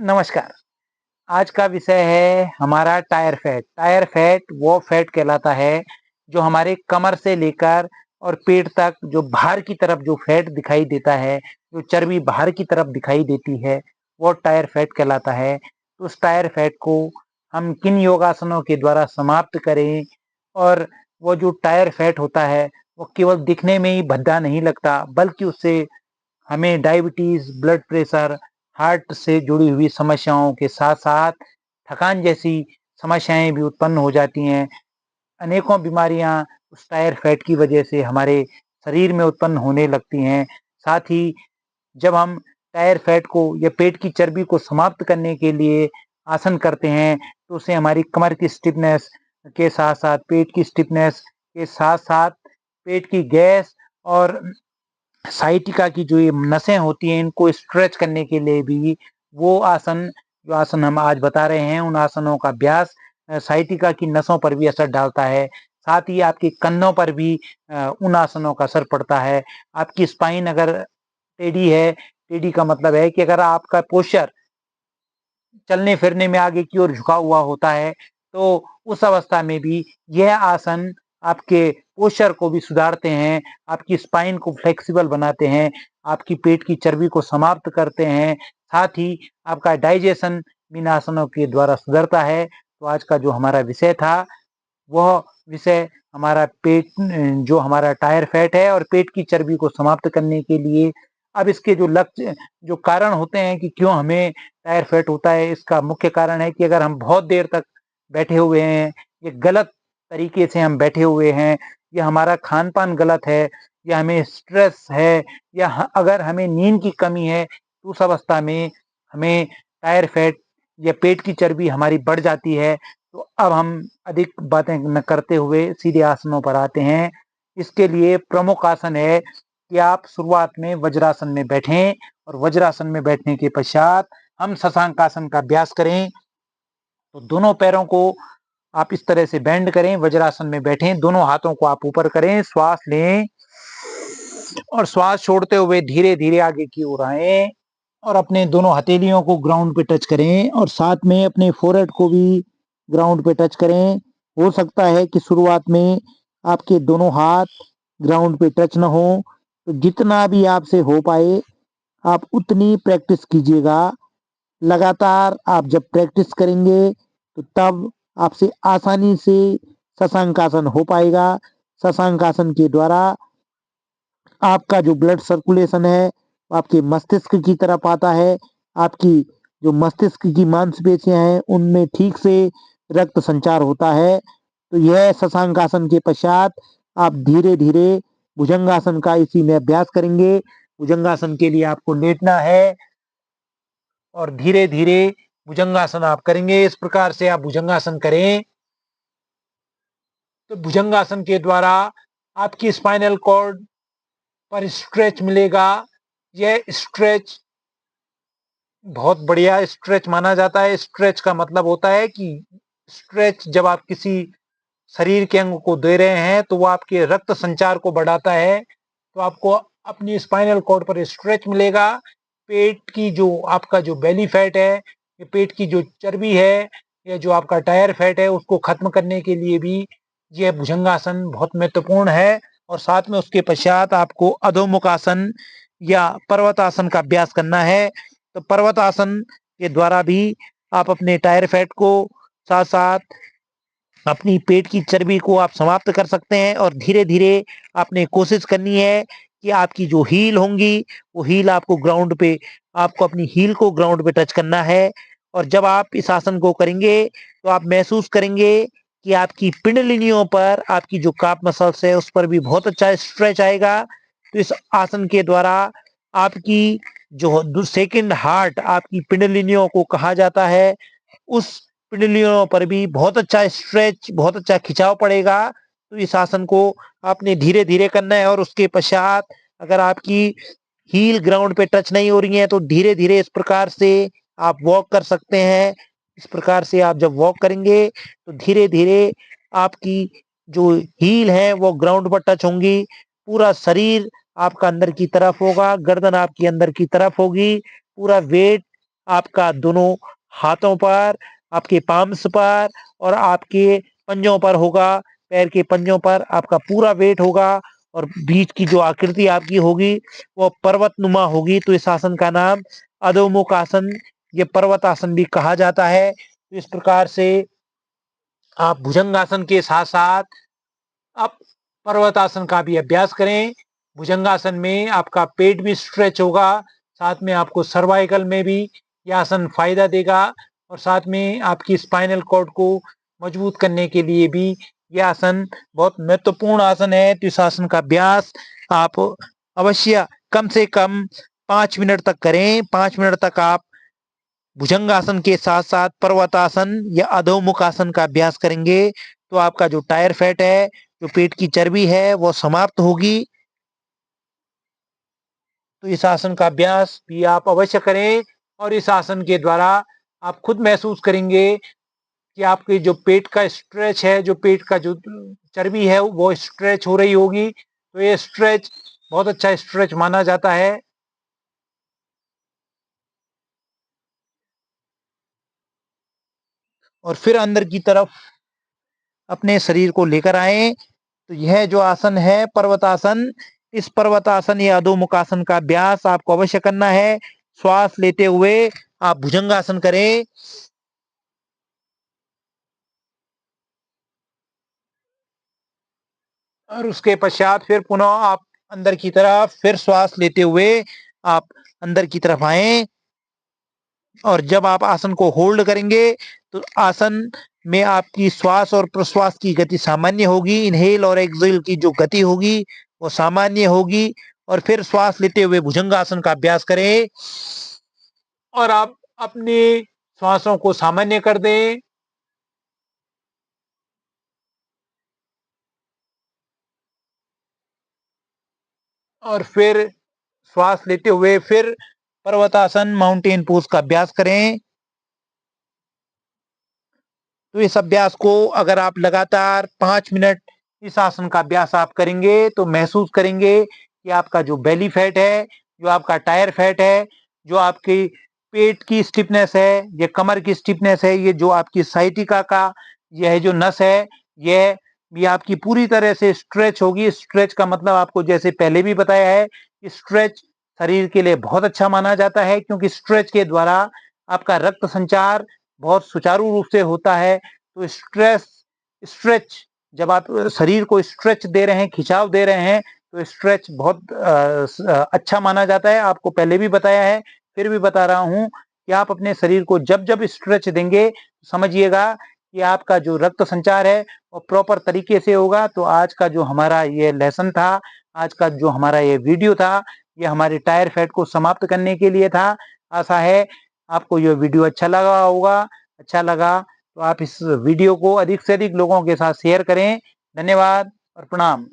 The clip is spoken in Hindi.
नमस्कार। आज का विषय है हमारा टायर फैट। टायर फैट वो फैट कहलाता है जो हमारे कमर से लेकर और पेट तक जो बाहर की तरफ जो फैट दिखाई देता है, जो चर्बी बाहर की तरफ दिखाई देती है, वो टायर फैट कहलाता है। तो उस टायर फैट को हम किन योगासनों के द्वारा समाप्त करें और वो जो टायर फैट होता है, वो केवल दिखने में ही भद्दा नहीं लगता, बल्कि उससे हमें डायबिटीज, ब्लड प्रेशर, हार्ट से जुड़ी हुई समस्याओं के साथ-साथ थकान जैसी समस्याएँ भी उत्पन्न हो जाती हैं। अनेकों बीमारियाँ उस टायर फैट की वजह से हमारे शरीर में उत्पन्न होने लगती हैं। साथ ही जब हम टायर फैट को या पेट की चर्बी को समाप्त करने के लिए आसन करते हैं, तो उससे हमारी कमर की स्टिफनेस के साथ-साथ पेट की स्टिफनेस के साथ-साथ पेट की गैस और साइटिका की जो ये नसें होती हैं, इनको स्ट्रेच करने के लिए भी वो आसन, जो आसन हम आज बता रहे हैं, उन आसनों का अभ्यास साइटिका की नसों पर भी असर डालता है। साथ ही आपके कंधों पर भी उन आसनों का असर पड़ता है। आपकी स्पाइन अगर टेढ़ी है, टेढ़ी का मतलब है कि अगर आपका पोस्चर चलने-फिरने में आगे की ओर झुका हुआ होता है, तो उस अवस्था में भी यह आसन आपके पोस्चर को भी सुधारते हैं, आपकी स्पाइन को फ्लेक्सिबल बनाते हैं, आपकी पेट की चर्बी को समाप्त करते हैं, साथ ही आपका डाइजेशन इन आसनों के द्वारा सुधरता है। तो आज का जो हमारा विषय था, वह विषय हमारा पेट जो हमारा टायर फैट है और पेट की चर्बी को समाप्त करने के लिए। अब इसके जो लक्ष्य जो कारण होते हैं कि क्यों हमें टायर फैट होता है, इसका मुख्य कारण है कि अगर हम बहुत देर तक बैठे हुए हैं, ये गलत तरीके से हम बैठे हुए हैं, या हमारा खान-पान गलत है, या हमें स्ट्रेस है, या अगर हमें नींद की कमी है, तो उस अवस्था में हमें टायर फैट या पेट की चर्बी हमारी बढ़ जाती है। तो अब हम अधिक बातें न करते हुए सीधे आसनों पर आते हैं। इसके लिए प्रमुख आसन है कि आप शुरुआत में वज्रासन में बैठें और वज्रासन में बैठने के पश्चात हम शशांकासन का अभ्यास करें। तो दोनों पैरों को आप इस तरह से बेंड करें, वज्रासन में बैठें, दोनों हाथों को आप ऊपर करें, श्वास लें और श्वास छोड़ते हुए धीरे-धीरे आगे की ओर आएँ और अपने दोनों हथेलियों को ग्राउंड पे टच करें और साथ में अपने फोरहेड को भी ग्राउंड पे टच करें। हो सकता है कि शुरुआत में आपके दोनों हाथ ग्राउंड पे टच ना हो, तो जितना भी आपसे हो पाए, आप उतनी प्रैक्टिस कीजिएगा। लगातार आप जब प्रैक्टिस करेंगे, तो तब आपसे आसानी से शशांकासन हो पाएगा। शशांकासन के द्वारा आपका जो ब्लड सर्कुलेशन है, आपके मस्तिष्क की तरफ आता है। आपकी जो मस्तिष्क की मांसपेशियाँ हैं, उनमें ठीक से रक्त संचार होता है। तो यह शशांकासन के पश्चात आप धीरे-धीरे भुजंगासन का इसी में अभ्यास करेंगे। भुजंगासन के लिए आपको लेटना है और धीरे-धीरे भुजंगासन आप करेंगे। इस प्रकार से आप भुजंगासन करें, तो भुजंगासन के द्वारा आपकी स्पाइनल कॉर्ड पर स्ट्रेच मिलेगा। यह स्ट्रेच बहुत बढ़िया स्ट्रेच माना जाता है। स्ट्रेच का मतलब होता है कि स्ट्रेच जब आप किसी शरीर के अंग को दे रहे हैं, तो वो आपके रक्त संचार को बढ़ाता है। तो आपको अपनी स्पाइनल कॉर्ड पर स्ट्रेच मिलेगा। पेट की जो आपका जो बेली फैट है, ये पेट की जो चर्बी है, या जो आपका टायर फैट है, उसको खत्म करने के लिए भी यह भुजंगासन बहुत महत्वपूर्ण है। और साथ में उसके पश्चात आपको अधोमुख आसन या पर्वतासन का अभ्यास करना है। तो पर्वतासन के द्वारा भी आप अपने टायर फैट को साथ-साथ अपनी पेट की चर्बी को आप समाप्त कर सकते हैं। और धीरे-धीरे आपने कोशिश करनी है कि आपकी जो हील होंगी, वो हील आपको ग्राउंड पे आपको अपनी हील को ग्राउंड पे टच करना है। और जब आप इस आसन को करेंगे, तो आप महसूस करेंगे कि आपकी पिंडलिनियों पर आपकी जो काफ मसल्स है, उस पर भी बहुत अच्छा स्ट्रेच आएगा। तो इस आसन के द्वारा आपकी जो सेकंड हार्ट आपकी पिंडलिनियों को कहा जाता है, उस पिंडलियों पर भी बहुत अच्छा स्ट्रेच, बहुत अच्छा खिंचाव पड़ेगा। तो इस आसन को आपने धीरे-धीरे करना है और उसके पश्चात अगर आपकी हील ग्राउंड पे टच नहीं हो रही है, तो धीरे-धीरे इस प्रकार से आप वॉक कर सकते हैं। इस प्रकार से आप जब वॉक करेंगे, तो धीरे-धीरे आपकी जो हील है, वो ग्राउंड पर टच होंगी। पूरा शरीर आपका अंदर की तरफ होगा, गर्दन आपकी अंदर की तरफ होगी, पूरा वेट आपका दोनों हाथों पर, आपके पाम्स पर और आपके पंजों पर होगा, पैर के पंजों पर आपका पूरा वेट होगा और बीच की जो आकृति आपकी होगी वो पर्वतनुमा होगी। तो इस आसन का नाम अधोमुख आसन, ये पर्वत आसन भी कहा जाता है। तो इस प्रकार से आप भुजंगासन के साथ साथ आप पर्वतासन का भी अभ्यास करें। भुजंगासन में आपका पेट भी स्ट्रेच होगा, साथ में आपको सर्वाइकल में भी यह आसन फायदा देगा और साथ में आपकी स्पाइनल कॉर्ड को मजबूत करने के लिए भी यह आसन बहुत महत्वपूर्ण आसन है। तो इस आसन का अभ्यास आप अवश्य कम से कम 5 मिनट तक करें। 5 मिनट तक आप भुजंगासन के साथ साथ पर्वतासन या अधोमुख आसन का अभ्यास करेंगे तो आपका जो टायर फैट है, जो पेट की चर्बी है, वो समाप्त होगी। तो इस आसन का अभ्यास भी आप अवश्य करें और इस आसन के द्वारा आप खुद महसूस करेंगे कि आपके जो पेट का स्ट्रेच है, जो पेट का जो चर्बी है वो स्ट्रेच हो रही होगी। तो ये स्ट्रेच बहुत अच्छा स्ट्रेच माना जाता है। और फिर अंदर की तरफ अपने शरीर को लेकर आए। तो यह जो आसन है पर्वतासन, इस पर्वतासन या अधोमुखासन का अभ्यास आपको अवश्य करना है। श्वास लेते हुए आप भुजंगासन करें और उसके पश्चात फिर पुनः आप अंदर की तरफ फिर श्वास लेते हुए आप अंदर की तरफ आए और जब आप आसन को होल्ड करेंगे तो आसन में आपकी श्वास और प्रश्वास की गति सामान्य होगी। इनहेल और एक्सहेल की जो गति होगी वो सामान्य होगी। और फिर श्वास लेते हुए भुजंगासन का अभ्यास करें और आप अपनी श्वासों को सामान्य कर दें। और फिर श्वास लेते हुए फिर पर्वतासन माउंटेन पोज का अभ्यास करें। तो इस अभ्यास को अगर आप लगातार 5 मिनट इस आसन का अभ्यास आप करेंगे तो महसूस करेंगे कि आपका जो बेली फैट है, जो आपका टायर फैट है, जो आपकी पेट की स्टिफनेस है, ये कमर की स्टिफनेस है, ये जो आपकी साइटिका का यह जो नस है, यह भी आपकी पूरी तरह से स्ट्रेच होगी। स्ट्रेच का मतलब आपको जैसे पहले भी बताया है कि स्ट्रेच शरीर के लिए बहुत अच्छा माना जाता है क्योंकि स्ट्रेच के द्वारा आपका रक्त संचार बहुत सुचारू रूप से होता है। तो स्ट्रेच जब आप शरीर को स्ट्रेच दे रहे हैं, खिंचाव दे रहे हैं तो स्ट्रेच बहुत अच्छा माना जाता है। आपको पहले भी बताया है, फिर भी बता रहा हूँ कि आप अपने शरीर को जब जब स्ट्रेच देंगे समझिएगा कि आपका जो रक्त संचार है वो प्रॉपर तरीके से होगा। तो आज का जो हमारा ये लेसन था, आज का जो हमारा ये वीडियो था, ये हमारे टायर फैट को समाप्त करने के लिए था। आशा है आपको ये वीडियो अच्छा लगा होगा। अच्छा लगा तो आप इस वीडियो को अधिक से अधिक लोगों के साथ शेयर करें। धन्यवाद और प्रणाम।